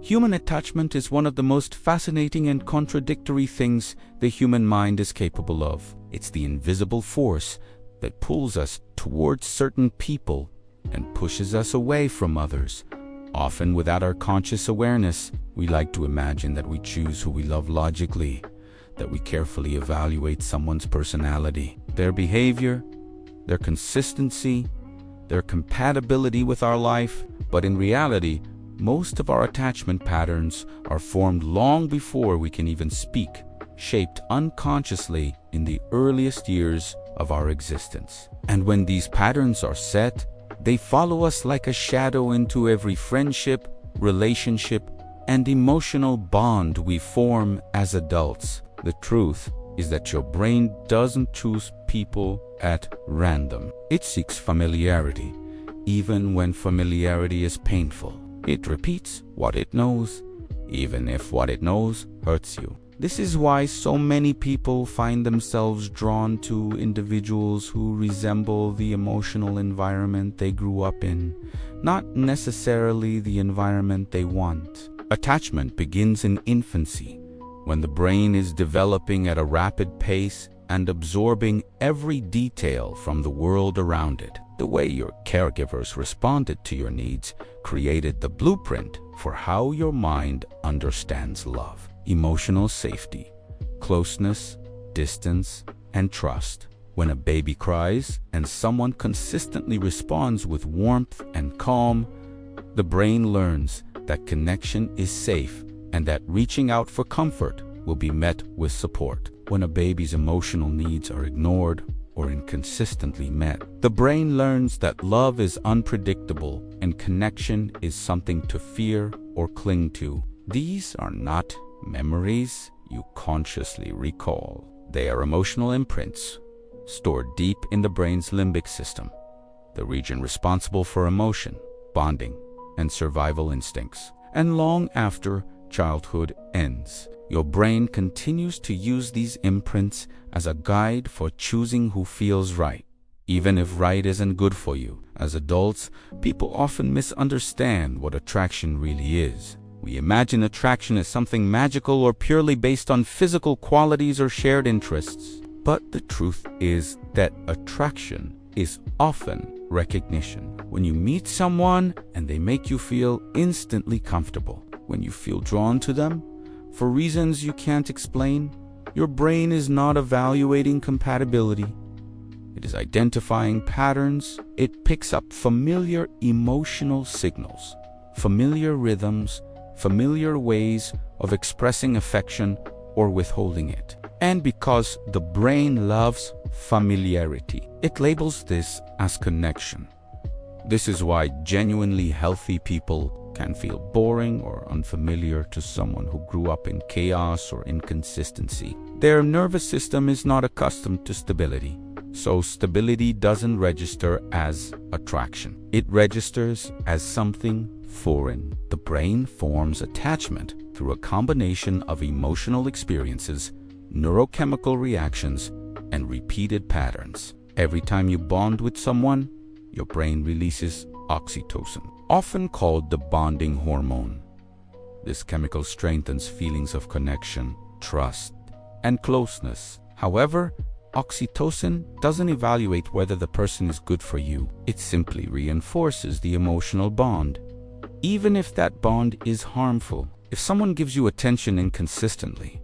Human attachment is one of the most fascinating and contradictory things the human mind is capable of. It's the invisible force that pulls us towards certain people and pushes us away from others. Often without our conscious awareness, we like to imagine that we choose who we love logically, that we carefully evaluate someone's personality, their behavior, their consistency, their compatibility with our life. But in reality, most of our attachment patterns are formed long before we can even speak, shaped unconsciously in the earliest years of our existence. And when these patterns are set, they follow us like a shadow into every friendship, relationship, and emotional bond we form as adults. The truth is that your brain doesn't choose people at random. It seeks familiarity, even when familiarity is painful. It repeats what it knows, even if what it knows hurts you. This is why so many people find themselves drawn to individuals who resemble the emotional environment they grew up in, not necessarily the environment they want. Attachment begins in infancy, when the brain is developing at a rapid pace and absorbing every detail from the world around it. The way your caregivers responded to your needs created the blueprint for how your mind understands love. Emotional safety, closeness, distance, and trust. When a baby cries and someone consistently responds with warmth and calm, the brain learns that connection is safe and that reaching out for comfort will be met with support. When a baby's emotional needs are ignored or inconsistently met, the brain learns that love is unpredictable and connection is something to fear or cling to. These are not memories you consciously recall. They are emotional imprints stored deep in the brain's limbic system, the region responsible for emotion, bonding, and survival instincts. And long after childhood ends, your brain continues to use these imprints as a guide for choosing who feels right, even if right isn't good for you. As adults, people often misunderstand what attraction really is. We imagine attraction as something magical or purely based on physical qualities or shared interests. But the truth is that attraction is often recognition. When you meet someone and they make you feel instantly comfortable, when you feel drawn to them for reasons you can't explain, your brain is not evaluating compatibility. It is identifying patterns. It picks up familiar emotional signals, familiar rhythms, familiar ways of expressing affection or withholding it. And because the brain loves familiarity, it labels this as connection. This is why genuinely healthy people can feel boring or unfamiliar to someone who grew up in chaos or inconsistency. Their nervous system is not accustomed to stability, so stability doesn't register as attraction. It registers as something foreign. The brain forms attachment through a combination of emotional experiences, neurochemical reactions, and repeated patterns. Every time you bond with someone, your brain releases oxytocin, often called the bonding hormone. This chemical strengthens feelings of connection, trust, and closeness. However, oxytocin doesn't evaluate whether the person is good for you. It simply reinforces the emotional bond, even if that bond is harmful. If someone gives you attention inconsistently,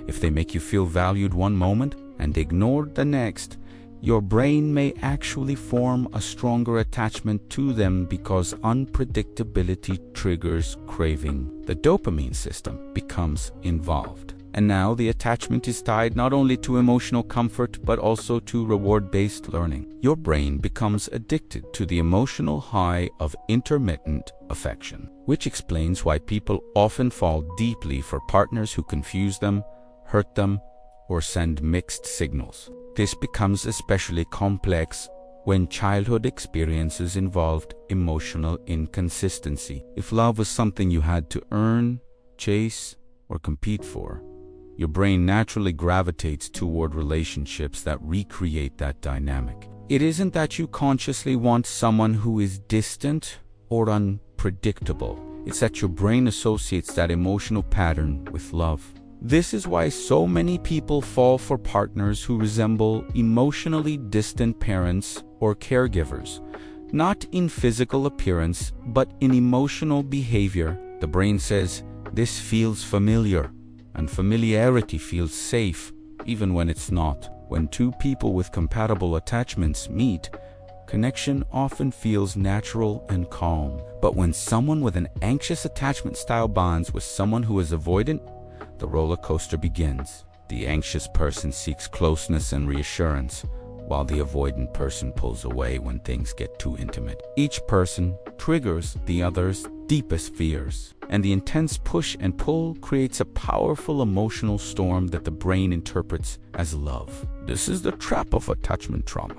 if they make you feel valued one moment and ignored the next, your brain may actually form a stronger attachment to them because unpredictability triggers craving. The dopamine system becomes involved. And now the attachment is tied not only to emotional comfort but also to reward-based learning. Your brain becomes addicted to the emotional high of intermittent affection, which explains why people often fall deeply for partners who confuse them, hurt them, or send mixed signals. This becomes especially complex when childhood experiences involved emotional inconsistency. If love was something you had to earn, chase, or compete for, your brain naturally gravitates toward relationships that recreate that dynamic. It isn't that you consciously want someone who is distant or unpredictable. It's that your brain associates that emotional pattern with love. This is why so many people fall for partners who resemble emotionally distant parents or caregivers, not in physical appearance, but in emotional behavior. The brain says, "This feels familiar," and familiarity feels safe, even when it's not. When two people with compatible attachments meet, connection often feels natural and calm. But when someone with an anxious attachment style bonds with someone who is avoidant, the roller coaster begins. The anxious person seeks closeness and reassurance, while the avoidant person pulls away when things get too intimate. Each person triggers the other's deepest fears, and the intense push and pull creates a powerful emotional storm that the brain interprets as love. This is the trap of attachment trauma.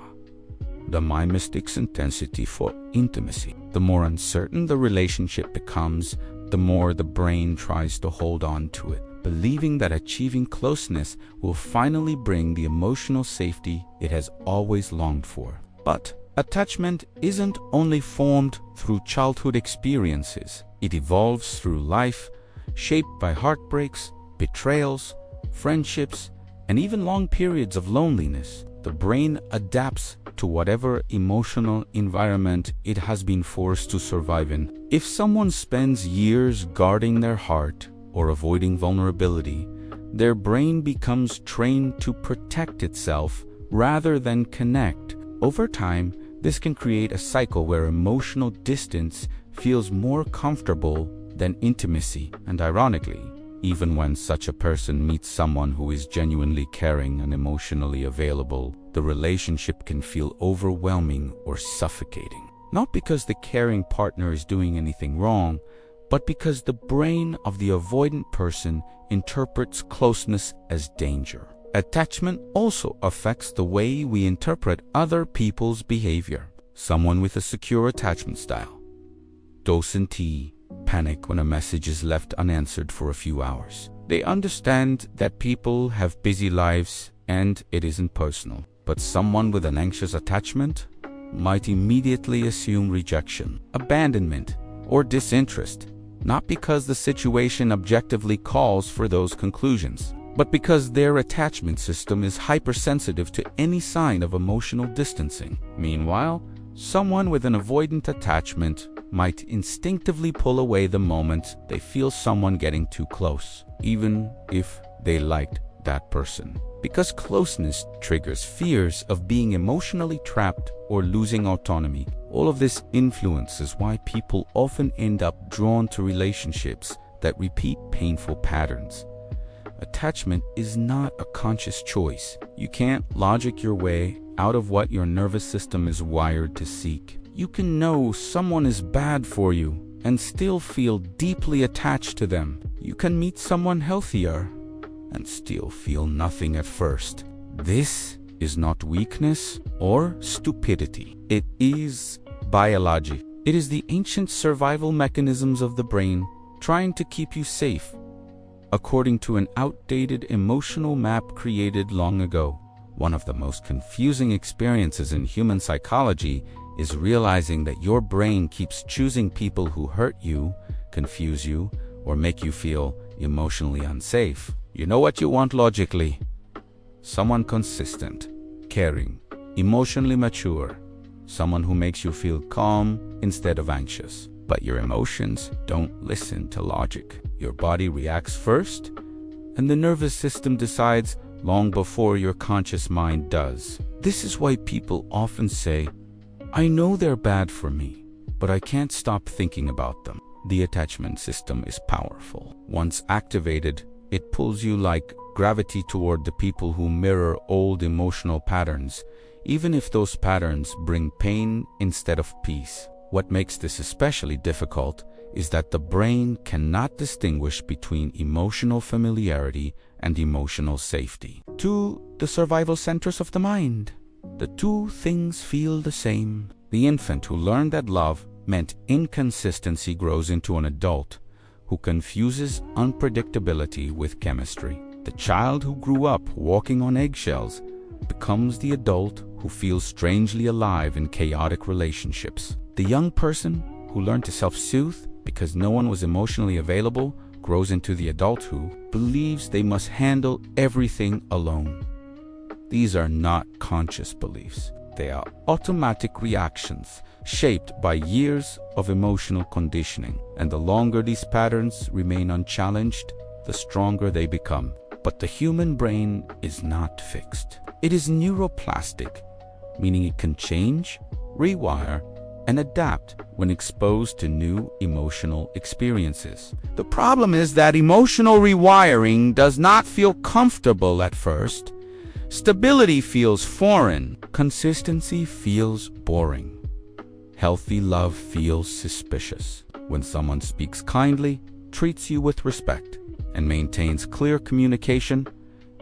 The mind mistakes intensity for intimacy. The more uncertain the relationship becomes, the more the brain tries to hold on to it, believing that achieving closeness will finally bring the emotional safety it has always longed for. But attachment isn't only formed through childhood experiences. It evolves through life, shaped by heartbreaks, betrayals, friendships, and even long periods of loneliness. The brain adapts to whatever emotional environment it has been forced to survive in. If someone spends years guarding their heart or avoiding vulnerability, their brain becomes trained to protect itself rather than connect. Over time, this can create a cycle where emotional distance feels more comfortable than intimacy. And ironically, even when such a person meets someone who is genuinely caring and emotionally available, the relationship can feel overwhelming or suffocating. Not because the caring partner is doing anything wrong, but because the brain of the avoidant person interprets closeness as danger. Attachment also affects the way we interpret other people's behavior. Someone with a secure attachment style doesn't panic when a message is left unanswered for a few hours. They understand that people have busy lives and it isn't personal. But someone with an anxious attachment might immediately assume rejection, abandonment, or disinterest, not because the situation objectively calls for those conclusions, but because their attachment system is hypersensitive to any sign of emotional distancing. Meanwhile, someone with an avoidant attachment might instinctively pull away the moment they feel someone getting too close, even if they liked that person. Because closeness triggers fears of being emotionally trapped or losing autonomy. All of this influences why people often end up drawn to relationships that repeat painful patterns. Attachment is not a conscious choice. You can't logic your way out of what your nervous system is wired to seek. You can know someone is bad for you and still feel deeply attached to them. You can meet someone healthier and still feel nothing at first. This is not weakness or stupidity. It is biology. It is the ancient survival mechanisms of the brain trying to keep you safe, according to an outdated emotional map created long ago. One of the most confusing experiences in human psychology is realizing that your brain keeps choosing people who hurt you, confuse you, or make you feel emotionally unsafe. You know what you want logically: someone consistent, caring, emotionally mature, someone who makes you feel calm instead of anxious. But your emotions don't listen to logic. Your body reacts first, and the nervous system decides long before your conscious mind does. This is why people often say, "I know they're bad for me, but I can't stop thinking about them." The attachment system is powerful. Once activated, it pulls you like gravity toward the people who mirror old emotional patterns, even if those patterns bring pain instead of peace. What makes this especially difficult is that the brain cannot distinguish between emotional familiarity and emotional safety. To the survival centers of the mind, the two things feel the same. The infant who learned that love meant inconsistency grows into an adult who confuses unpredictability with chemistry. The child who grew up walking on eggshells becomes the adult who feels strangely alive in chaotic relationships. The young person who learned to self-soothe because no one was emotionally available, grows into the adult who believes they must handle everything alone. These are not conscious beliefs. They are automatic reactions shaped by years of emotional conditioning. And the longer these patterns remain unchallenged, the stronger they become. But the human brain is not fixed. It is neuroplastic, meaning it can change, rewire, and adapt when exposed to new emotional experiences. The problem is that emotional rewiring does not feel comfortable at first. Stability feels foreign. Consistency feels boring. Healthy love feels suspicious. When someone speaks kindly, treats you with respect, and maintains clear communication,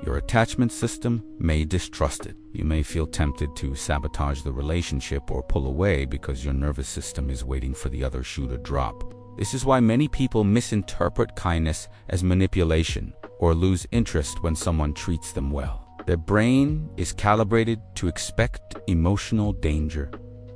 your attachment system may distrust it. You may feel tempted to sabotage the relationship or pull away because your nervous system is waiting for the other shoe to drop. This is why many people misinterpret kindness as manipulation or lose interest when someone treats them well. Their brain is calibrated to expect emotional danger,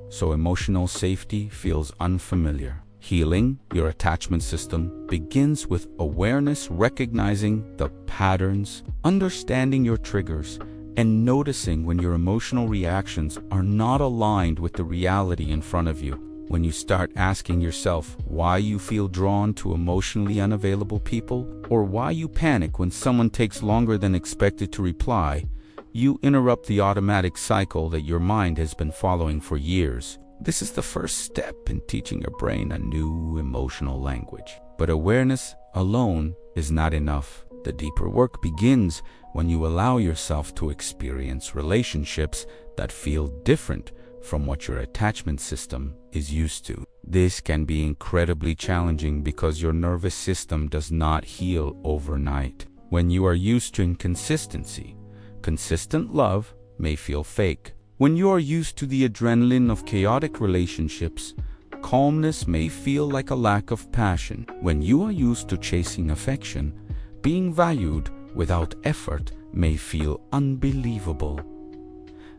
so emotional safety feels unfamiliar. Healing your attachment system begins with awareness, recognizing the patterns, understanding your triggers, and noticing when your emotional reactions are not aligned with the reality in front of you. When you start asking yourself why you feel drawn to emotionally unavailable people, or why you panic when someone takes longer than expected to reply, you interrupt the automatic cycle that your mind has been following for years. This is the first step in teaching your brain a new emotional language. But awareness alone is not enough. The deeper work begins when you allow yourself to experience relationships that feel different from what your attachment system is used to. This can be incredibly challenging because your nervous system does not heal overnight. When you are used to inconsistency, consistent love may feel fake. When you are used to the adrenaline of chaotic relationships, calmness may feel like a lack of passion. When you are used to chasing affection, being valued without effort may feel unbelievable.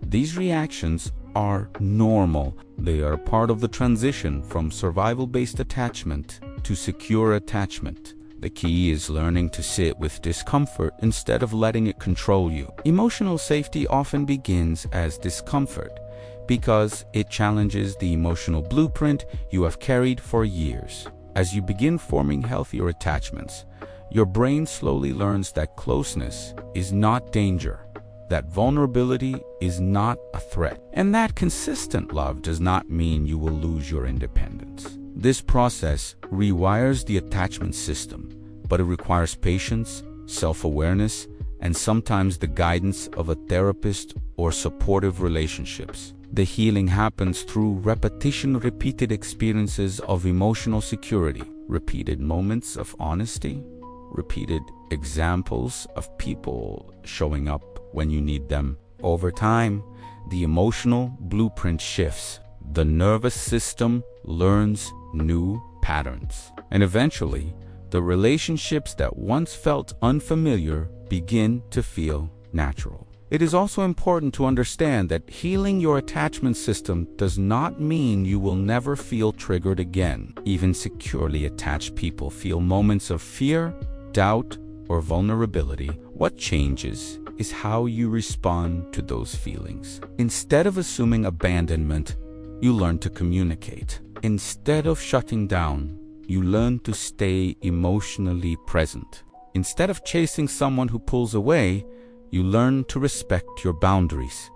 These reactions are normal. They are part of the transition from survival-based attachment to secure attachment. The key is learning to sit with discomfort instead of letting it control you. Emotional safety often begins as discomfort because it challenges the emotional blueprint you have carried for years. As you begin forming healthier attachments, your brain slowly learns that closeness is not danger, that vulnerability is not a threat, and that consistent love does not mean you will lose your independence. This process rewires the attachment system, but it requires patience, self-awareness, and sometimes the guidance of a therapist or supportive relationships. The healing happens through repeated experiences of emotional security, repeated moments of honesty, repeated examples of people showing up when you need them. Over time, the emotional blueprint shifts. The nervous system learns new patterns. And eventually, the relationships that once felt unfamiliar begin to feel natural. It is also important to understand that healing your attachment system does not mean you will never feel triggered again. Even securely attached people feel moments of fear, doubt, or vulnerability. What changes is how you respond to those feelings. Instead of assuming abandonment, you learn to communicate. Instead of shutting down, you learn to stay emotionally present. Instead of chasing someone who pulls away, you learn to respect your boundaries.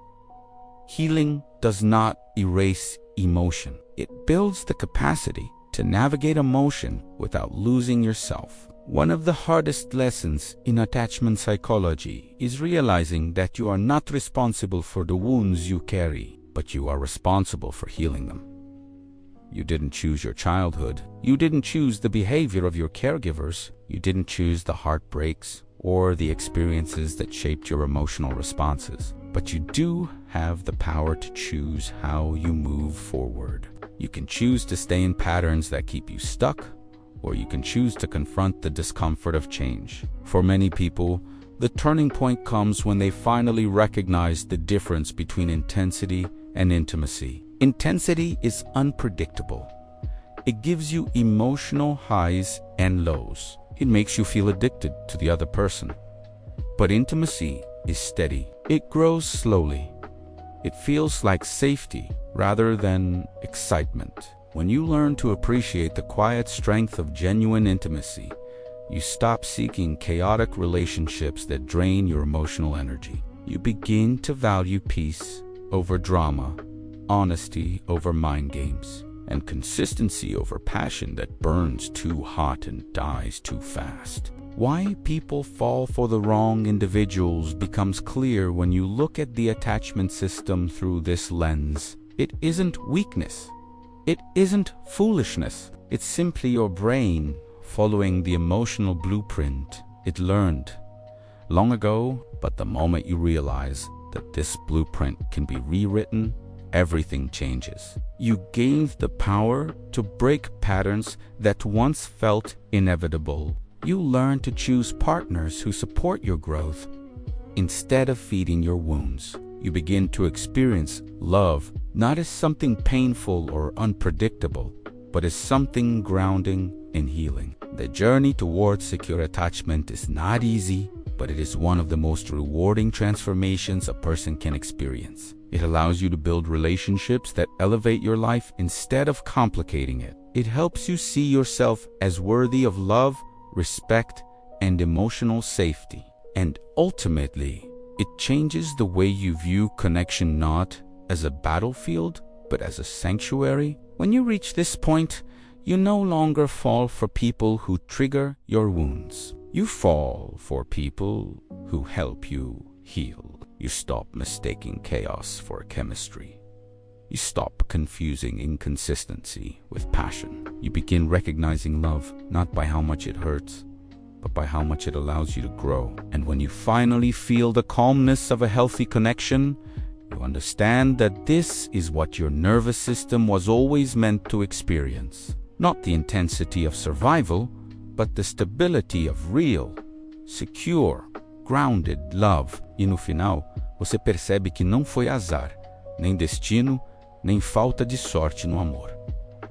Healing does not erase emotion. It builds the capacity to navigate emotion without losing yourself. One of the hardest lessons in attachment psychology is realizing that you are not responsible for the wounds you carry, but you are responsible for healing them. You didn't choose your childhood. You didn't choose the behavior of your caregivers. You didn't choose the heartbreaks or the experiences that shaped your emotional responses. But you do have the power to choose how you move forward. You can choose to stay in patterns that keep you stuck, or you can choose to confront the discomfort of change. For many people, the turning point comes when they finally recognize the difference between intensity and intimacy. Intensity is unpredictable. It gives you emotional highs and lows. It makes you feel addicted to the other person. But intimacy is steady. It grows slowly. It feels like safety rather than excitement. When you learn to appreciate the quiet strength of genuine intimacy, you stop seeking chaotic relationships that drain your emotional energy. You begin to value peace over drama, honesty over mind games, and consistency over passion that burns too hot and dies too fast. Why people fall for the wrong individuals becomes clear when you look at the attachment system through this lens. It isn't weakness. It isn't foolishness. It's simply your brain following the emotional blueprint it learned long ago. But the moment you realize that this blueprint can be rewritten, everything changes. You gain the power to break patterns that once felt inevitable. You learn to choose partners who support your growth instead of feeding your wounds. You begin to experience love not as something painful or unpredictable, but as something grounding and healing. The journey towards secure attachment is not easy, but it is one of the most rewarding transformations a person can experience. It allows you to build relationships that elevate your life instead of complicating it. It helps you see yourself as worthy of love, respect, and emotional safety. And ultimately, it changes the way you view connection not as a battlefield, but as a sanctuary. When you reach this point, you no longer fall for people who trigger your wounds. You fall for people who help you heal. You stop mistaking chaos for chemistry. You stop confusing inconsistency with passion. You begin recognizing love not by how much it hurts, but by how much it allows you to grow. And when you finally feel the calmness of a healthy connection, you understand that this is what your nervous system was always meant to experience. Not the intensity of survival, but the stability of real, secure, grounded love. E no final, você percebe que não foi azar, nem destino, nem falta de sorte no amor.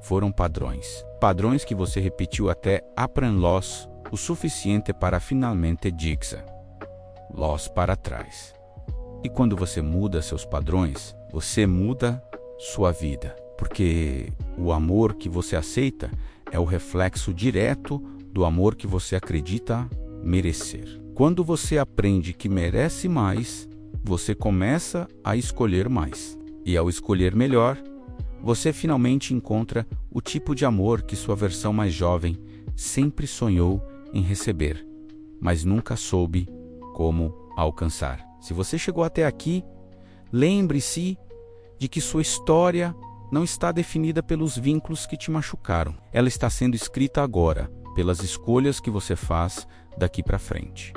Foram padrões. Padrões que você repetiu até aprendê-los o suficiente para finalmente dizer-los para trás. E quando você muda seus padrões, você muda sua vida. Porque o amor que você aceita é o reflexo direto do amor que você acredita merecer. Quando você aprende que merece mais, você começa a escolher mais. E ao escolher melhor, você finalmente encontra o tipo de amor que sua versão mais jovem sempre sonhou em receber, mas nunca soube como alcançar. Se você chegou até aqui, lembre-se de que sua história não está definida pelos vínculos que te machucaram. Ela está sendo escrita agora, pelas escolhas que você faz daqui para frente.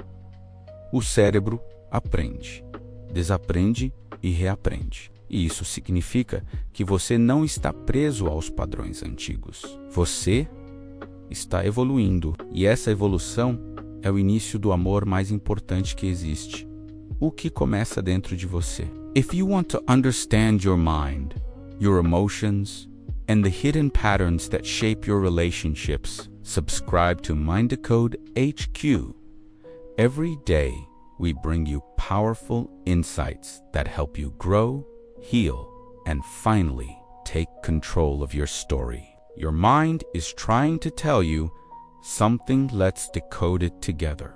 O cérebro aprende, desaprende e reaprende. E isso significa que você não está preso aos padrões antigos. Você está evoluindo, e essa evolução é o início do amor mais importante que existe, o que começa dentro de você. If you want to understand your mind, your emotions, and the hidden patterns that shape your relationships, subscribe to MindDecode HQ. Every day, we bring you powerful insights that help you grow, heal, and finally take control of your story. Your mind is trying to tell you something. Let's decode it together.